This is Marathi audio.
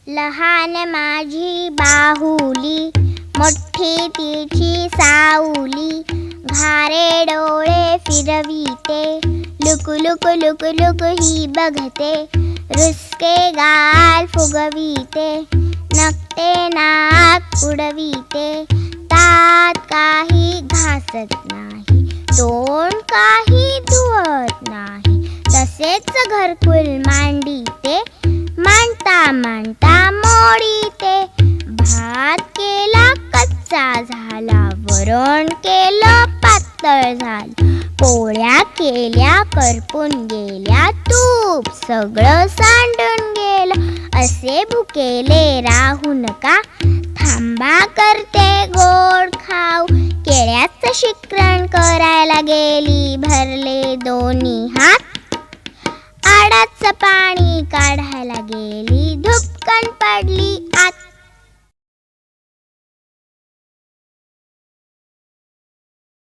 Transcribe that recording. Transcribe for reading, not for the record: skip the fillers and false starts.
लहान माझी बाहुली, मोठी तिची सावली. घारे डोळे फिरविते, लुक लुक लुक लुक ही बघते. रुसके गाल फुगविते, नकटे नाक उडविते. तात काही घासत नाही, तोंड काही धुवत नाही. तसेच घरकुल मांडिते, मांडता मांडता मोडीते. भात केला कच्चा झाला, वरण केलं पातळ झालं. पोळ्या केल्या करपून गेल्या, तूप सगळं सांडून गेलं. असे भुकेले राहू नका, थांबा करते गोड खाऊ. केळ्याचं शिकरण करायला गेली, भरले दोन्ही हात. आडाचं पाणी काढायला गेली,